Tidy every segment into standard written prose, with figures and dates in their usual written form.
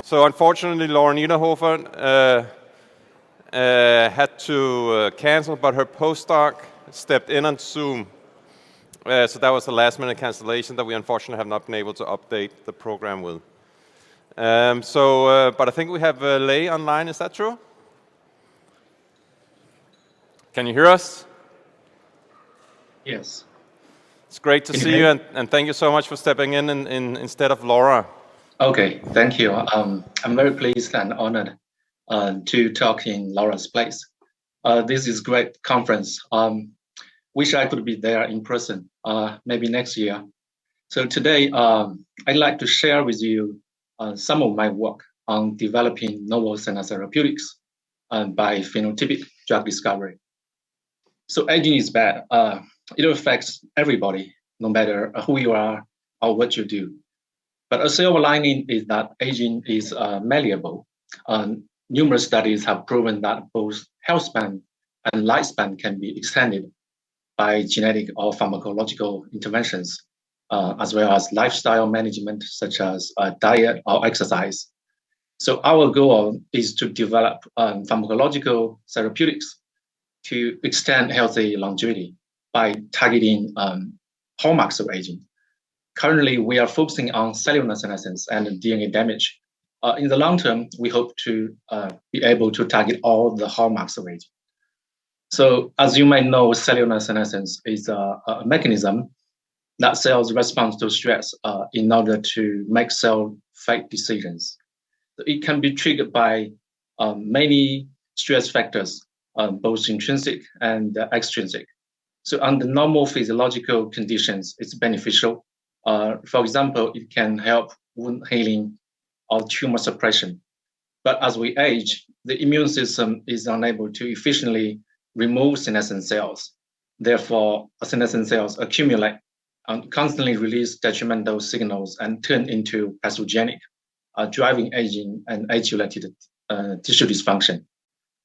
So unfortunately, Lauren Niederhofer had to cancel, but her postdoc stepped in on Zoom. So that was a last-minute cancellation that we unfortunately have not been able to update the program with. But I think we have Lei online, is that true? Can you hear us? Yes. It's great to see you, and thank you so much for stepping in instead of Laura. Okay, thank you. I'm very pleased and honored to talk in Laura's place. This is a great conference. Wish I could be there in person, maybe next year. So today, I'd like to share with you some of my work on developing novel therapeutics by phenotypic drug discovery. So aging is bad. It affects everybody, no matter who you are or what you do. But a silver lining is that aging is malleable. Numerous studies have proven that both health span and lifespan can be extended by genetic or pharmacological interventions, as well as lifestyle management, such as diet or exercise. So our goal is to develop pharmacological therapeutics to extend healthy longevity by targeting hallmarks of aging. Currently, we are focusing on cellular senescence and DNA damage. In the long term, we hope to be able to target all the hallmarks of aging. So as you might know, cellular senescence is a mechanism that cells respond to stress in order to make cell fate decisions. It can be triggered by many stress factors, both intrinsic and extrinsic. So under normal physiological conditions, it's beneficial. For example, it can help wound healing or tumor suppression. But as we age, the immune system is unable to efficiently remove senescent cells. Therefore, senescent cells accumulate and constantly release detrimental signals and turn into pathogenic, driving aging and age-related tissue dysfunction.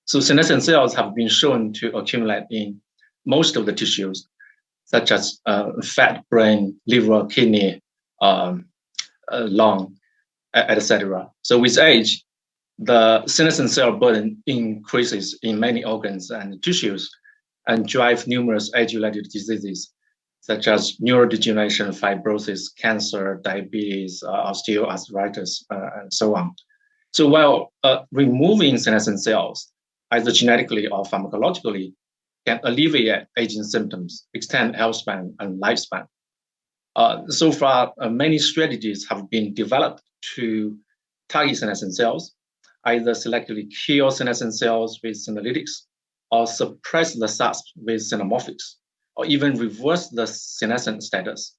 So senescent cells have been shown to accumulate in most of the tissues, such as fat, brain, liver, kidney, lung, etc. So with age, the senescent cell burden increases in many organs and tissues and drive numerous age-related diseases, such as neurodegeneration, fibrosis, cancer, diabetes, osteoarthritis, and so on. So while removing senescent cells, either genetically or pharmacologically, can alleviate aging symptoms, extend health span and lifespan. So far, many strategies have been developed to target senescent cells, either selectively kill senescent cells with senolytics, or suppress the SASP with xenomorphics, or even reverse the senescent status.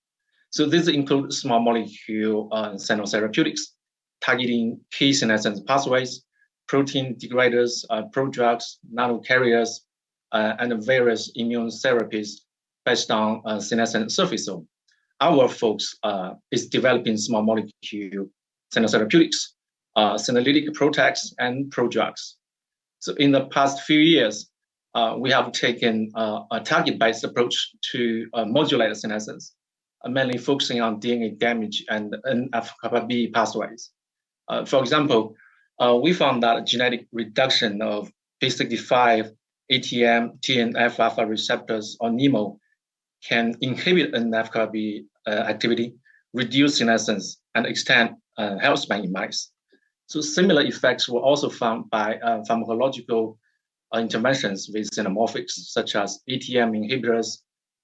So these include small molecule xenotherapeutics, targeting key senescent pathways, protein degraders, prodrugs, nanocarriers, and various immune therapies based on senescent surface zone. Our focus is developing small molecule xenotherapeutics, senolytic PROTACs, and prodrugs. So in the past few years, we have taken a target-based approach to modulate senescence, mainly focusing on DNA damage and NF-κB pathways. For example, we found that genetic reduction of P65, ATM, TNF-alpha receptors, or NEMO can inhibit NF-κB activity, reduce senescence, and extend health span in mice. So similar effects were also found by pharmacological interventions with xenomorphics, such as ATM inhibitors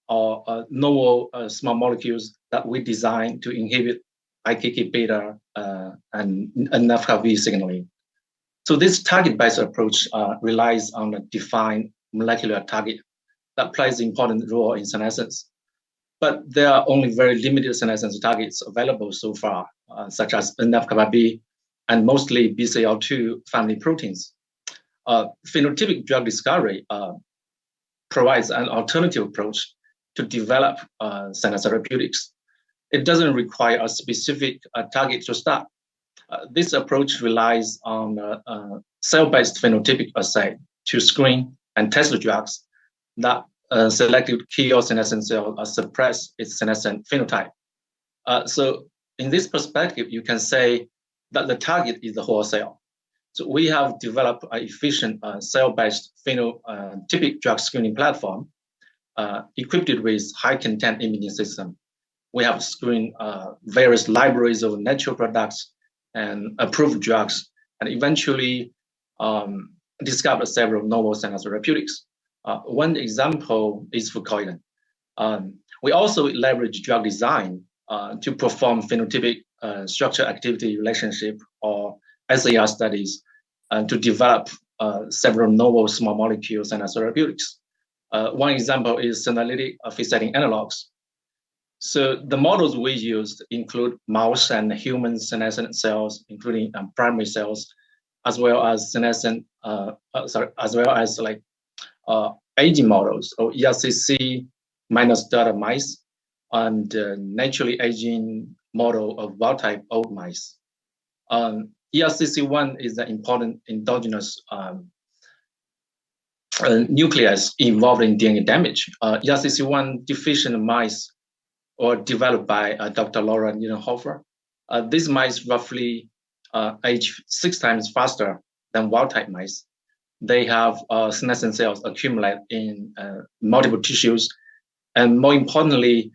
or novel small molecules that we designed to inhibit IKK beta and NF-κB signaling. So this target-based approach relies on a defined molecular target that plays an important role in senescence. But there are only very limited senescence targets available so far, such as NF-κB and mostly BCL2 family proteins. Phenotypic drug discovery provides an alternative approach to develop therapeutics. It doesn't require a specific target to start. This approach relies on cell-based phenotypic assay to screen and test the drugs that selected kill senescent cells suppress its senescent phenotype. So in this perspective, you can say that the target is the whole cell. So we have developed an efficient cell-based phenotypic drug screening platform equipped with high-content imaging system. We have screened various libraries of natural products and approved drugs, and eventually discovered several novel therapeutics. One example is fucoidan. We also leverage drug design to perform phenotypic structure-activity relationship, or SAR studies, to develop several novel small molecules and therapeutics. One example is senolytic fixating analogs. So the models we used include mouse and human senescent cells, including primary cells, as well as senescent, as well as like aging models, or ERCC minus delta mice, and naturally aging model of wild-type old mice. ERCC1 is an important endogenous nucleus involved in DNA damage. ERCC1 deficient mice were developed by Dr. Laura Niedenhofer. These mice roughly age 6 times faster than wild-type mice. They have senescent cells accumulate in multiple tissues, and more importantly,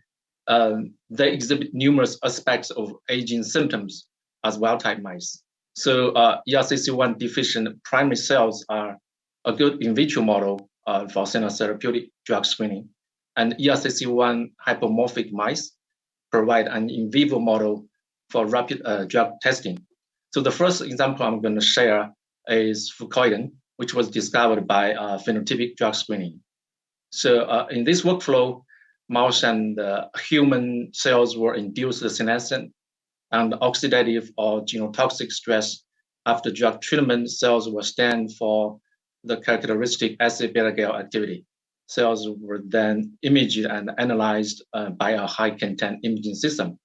they exhibit numerous aspects of aging symptoms as wild-type mice. So ERCC1 deficient primary cells are a good in vitro model for therapeutic drug screening, and ERCC1 hypomorphic mice provide an in vivo model for rapid drug testing. So the first example I'm going to share is fucoidan, which was discovered by phenotypic drug screening. So in this workflow, mouse and human cells were induced senescent and oxidative or genotoxic stress. After drug treatment, cells were scanned for the characteristic acid beta-gal activity. Cells were then imaged and analyzed by a high-content imaging system.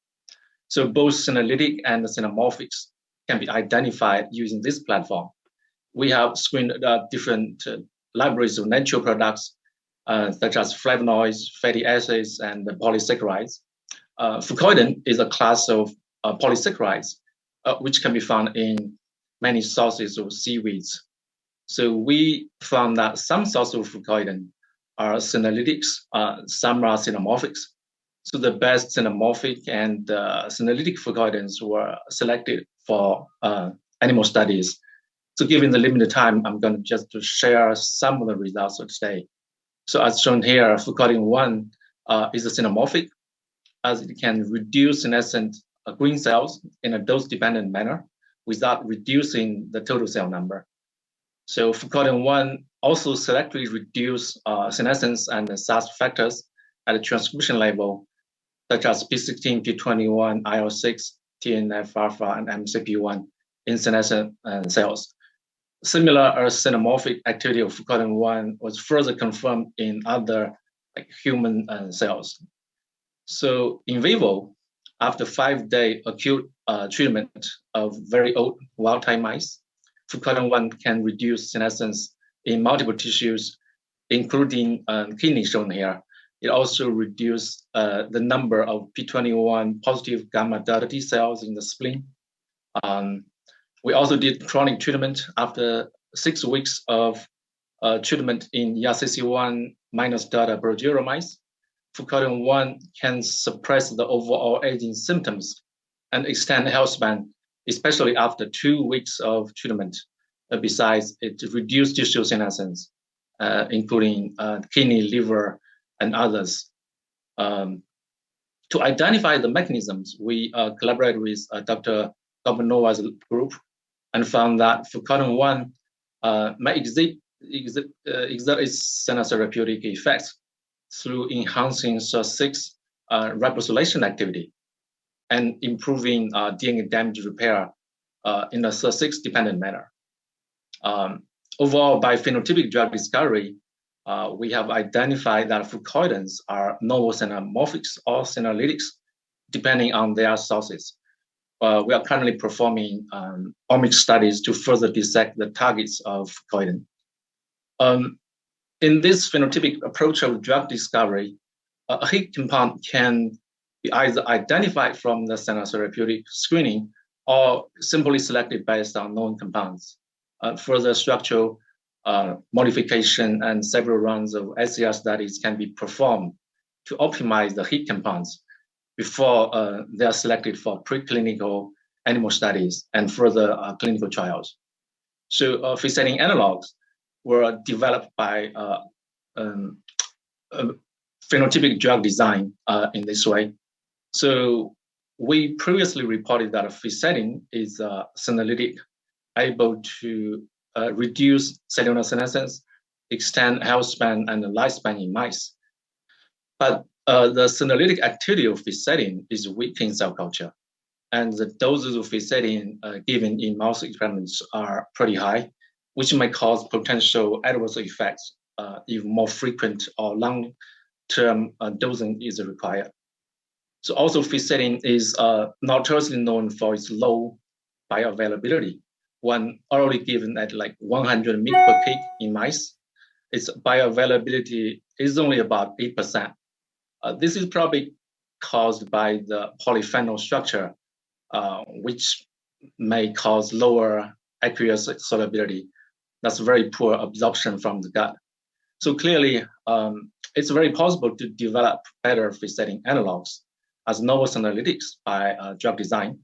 So both senolytic and xenomorphics can be identified using this platform. We have screened different libraries of natural products, such as flavonoids, fatty acids, and polysaccharides. Fucoidan is a class of polysaccharides, which can be found in many sources of seaweeds. So we found that some sources of fucoidan are senolytics, some are xenomorphics. So the best xenomorphic and senolytic fucoidans were selected for animal studies. So given the limited time, I'm going to just to share some of the results of today. So as shown here, fucoidan-1 is a xenomorphic, as it can reduce senescent green cells in a dose-dependent manner without reducing the total cell number. So fucoidan-1 also selectively reduce senescence and SARS factors at a transcription level, such as P16, P21, IL6, TNF-alpha, and MCP1 in senescent cells. Similar xenomorphic activity of fucoidan-1 was further confirmed in other human cells. So in vivo, after 5-day acute treatment of very old wild-type mice, fucoidan-1 can reduce senescence in multiple tissues, including kidney shown here. It also reduced the number of P21 positive gamma delta T cells in the spleen. We also did chronic treatment after 6 weeks of treatment in ERCC1 minus delta Brogero mice. Fucoidan-1 can suppress the overall aging symptoms and extend health span, especially after 2 weeks of treatment. Besides, it reduced tissue senescence, including kidney, liver, and others. To identify the mechanisms, we collaborated with Dr. Gobanova's group and found that fucoidan-1 may exert its therapeutic effects through enhancing SIR6 ribosylation activity and improving DNA damage repair in a SIR6 dependent manner. Overall, by phenotypic drug discovery, we have identified that fucoidans are novel xenomorphics or senolytics, depending on their sources. We are currently performing omics studies to further dissect the targets of fucoidan. In this phenotypic approach of drug discovery, a hit compound can be either identified from the therapeutic screening or simply selected based on known compounds. Further structural modification and several rounds of SCR studies can be performed to optimize the hit compounds before they are selected for preclinical animal studies and further clinical trials. So free-setting analogs were developed by phenotypic drug design in this way. So we previously reported that a free-setting is senolytic, able to reduce cellular senescence, extend health span and lifespan in mice. But the senolytic activity of free-setting is weak in cell culture. And the doses of free-setting given in mouse experiments are pretty high, which may cause potential adverse effects if more frequent or long-term dosing is required. So also free-setting is notoriously known for its low bioavailability. When orally given at like 100 mg per kg in mice, its bioavailability is only about 8%. This is probably caused by the polyphenol structure, which may cause lower aqueous solubility. That's very poor absorption from the gut. So clearly, it's very possible to develop better free-setting analogs as novel senolytics by drug design.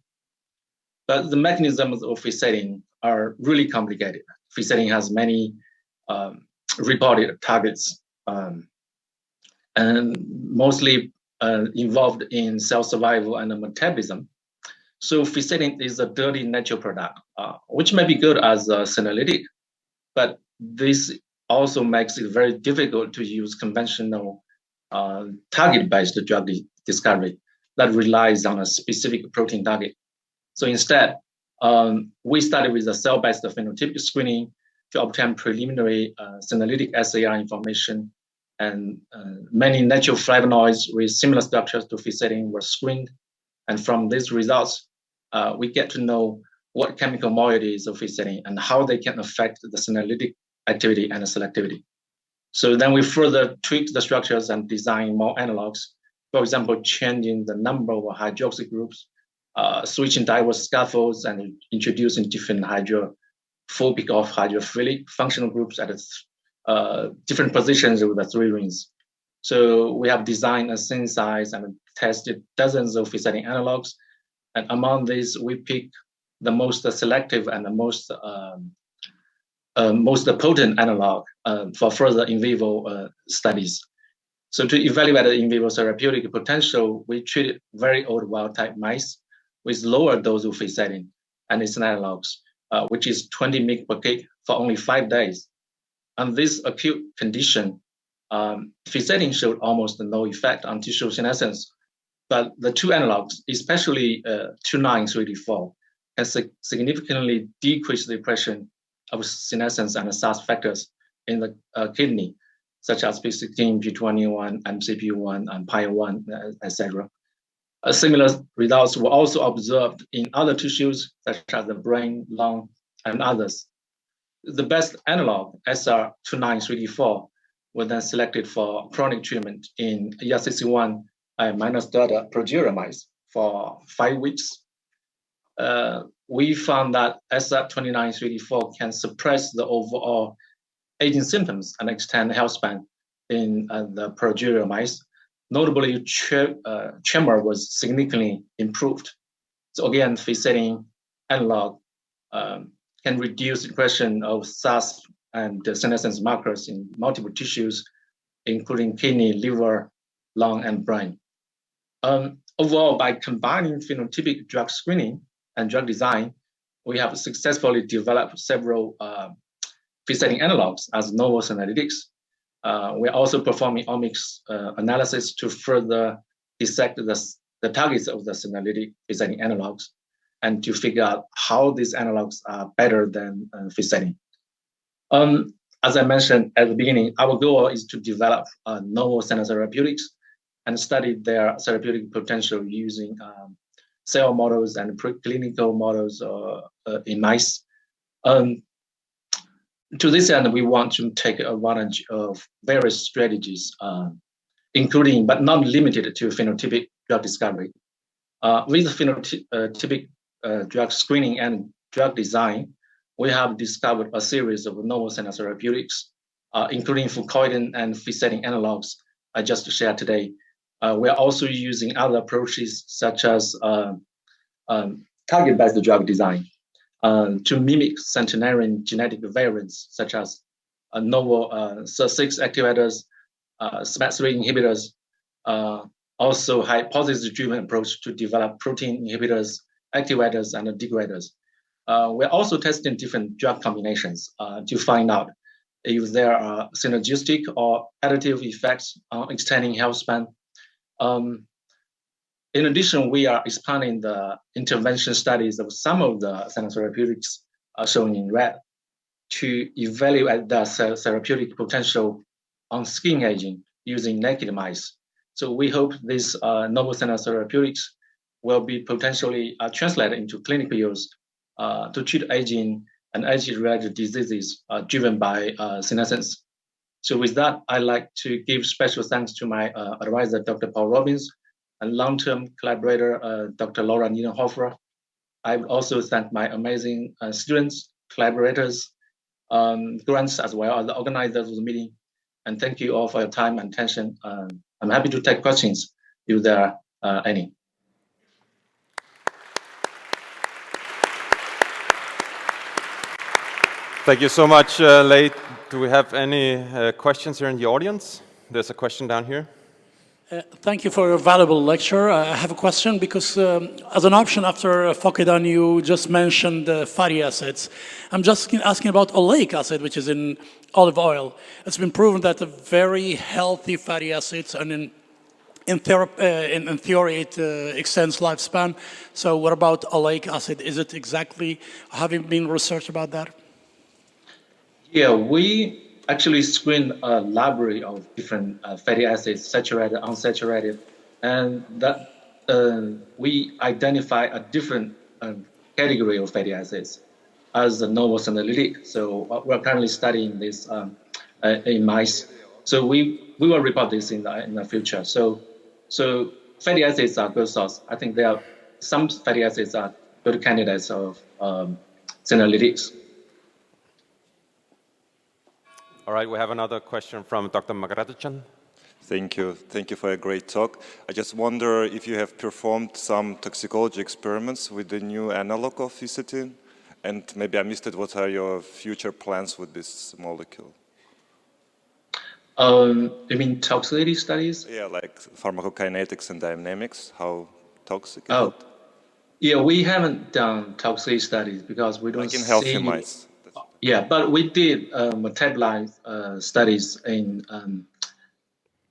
But the mechanisms of free-setting are really complicated. Free-setting has many reported targets and mostly involved in cell survival and metabolism. So free-setting is a dirty natural product, which may be good as a senolytic, but this also makes it very difficult to use conventional target-based drug discovery that relies on a specific protein target. So instead, we started with a cell-based phenotypic screening to obtain preliminary senolytic SAR information, and many natural flavonoids with similar structures to free-setting were screened. And from these results, we get to know what chemical moieties of free-setting and how they can affect the senolytic activity and selectivity. So then we further tweak the structures and design more analogs. For example, changing the number of hydroxy groups, switching diverse scaffolds, and introducing different hydrophobic or hydrophilic functional groups at different positions with the 3 rings. So we have designed and synthesized and tested dozens of free-setting analogs. And among these, we pick the most selective and the most potent analog for further in vivo studies. So to evaluate the in vivo therapeutic potential, we treated very old wild-type mice with lower dose of free-setting and its analogs, which is 20 mg per kg for only 5 days. On this acute condition, free-setting showed almost no effect on tissue senescence, but the 2 analogs, especially 29384, can significantly decrease the expression of senescence and SARS factors in the kidney, such as P16, P21, MCP1, and PI1, etc. Similar results were also observed in other tissues, such as the brain, lung, and others. The best analog, SR29384, was then selected for chronic treatment in ERCC1 minus delta progeria mice for 5 weeks. We found that SR29384 can suppress the overall aging symptoms and extend health span in the progeria mice. Notably, tremor was significantly improved. So again, free-setting analog can reduce expression of SARS and senescence markers in multiple tissues, including kidney, liver, lung, and brain. Overall, by combining phenotypic drug screening and drug design, we have successfully developed several free-setting analogs as novel senolytics. We're also performing omics analysis to further dissect the targets of the senolytic free-setting analogs and to figure out how these analogs are better than free-setting. As I mentioned at the beginning, our goal is to develop novel senotherapeutics and study their therapeutic potential using cell models and preclinical models in mice. To this end, we want to take advantage of various strategies, including but not limited to phenotypic drug discovery. With phenotypic drug screening and drug design, we have discovered a series of novel therapeutics, including fucoidan and fisetin analogs I just shared today. We are also using other approaches such as target-based drug design to mimic centenarian genetic variants such as novel SIR6 activators, SMAD3 inhibitors, also hypothesis-driven approach to develop protein inhibitors, activators, and degraders. We're also testing different drug combinations to find out if there are synergistic or additive effects on extending health span. In addition, we are expanding the intervention studies of some of the therapeutics shown in red to evaluate the therapeutic potential on skin aging using naked mice. So we hope these novel therapeutics will be potentially translated into clinical use to treat aging and age-related diseases driven by senescence. So with that, I'd like to give special thanks to my advisor, Dr. Paul Robbins, and long-term collaborator, Dr. Laura Nienhofer. I would also thank my amazing students, collaborators, grants, as well as the organizers of the meeting. And thank you all for your time and attention. I'm happy to take questions if there are any. Thank you so much, Lei. Do we have any questions here in the audience? There's a question down here. Thank you for your valuable lecture. I have a question because as an option after fucoidan, you just mentioned fatty acids. I'm just asking about oleic acid, which is in olive oil. It's been proven that a very healthy fatty acids and in theory it extends lifespan. So what about oleic acid? Is it exactly, having been research about that? Yeah, we actually screened a library of different fatty acids, saturated, unsaturated, and that we identify a different category of fatty acids as the novel senolytic. So we're currently studying this in mice. So we will report this in the future. So fatty acids are good source. I think there are some fatty acids are good candidates of senolytics. All right, we have another question from Dr. Magradichan. Thank you. Thank you for a great talk. I just wonder if you have performed some toxicology experiments with the new analog of fisetin, and maybe I missed it. What are your future plans with this molecule? You mean toxicity studies? Yeah, like pharmacokinetics and dynamics, how toxic is it? Yeah, we haven't done toxicity studies because we don't like in healthy mice. Yeah, but we did metabolite studies in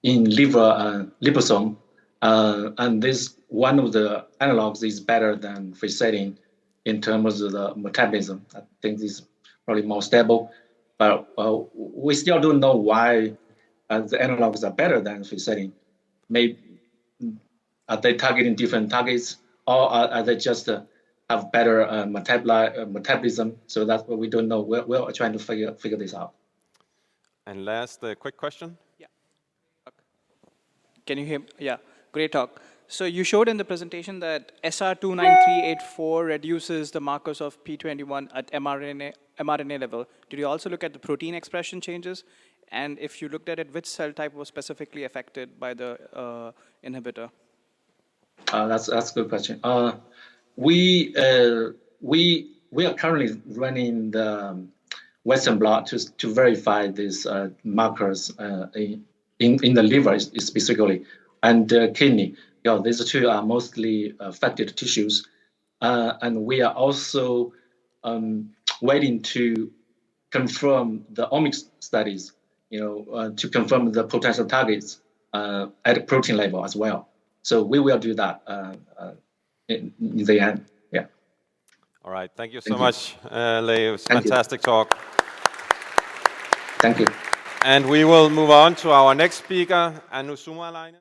liver liposome, and this one of the analogs is better than fisetin in terms of the metabolism. I think this is probably more stable, but we still don't know why the analogs are better than fisetin. Maybe are they targeting different targets, or are they just have better metabolism? So that's what we don't know. We're trying to figure this out. And last, quick question. Yeah. Can you hear me? Yeah, great talk. So you showed in the presentation that SR29384 reduces the markers of P21 at mRNA level. Did you also look at the protein expression changes? And if you looked at it, which cell type was specifically affected by the inhibitor? That's a good question. We are currently running the Western blot to verify these markers in the liver specifically and kidney. These two are mostly affected tissues, and we are also waiting to confirm the omics studies. To confirm the potential targets at protein level as well. So we will do that in the end. Yeah. All right. Thank you so much, Lei. It was a fantastic talk. Thank you. And we will move on to our next speaker, Anu Sumalainen.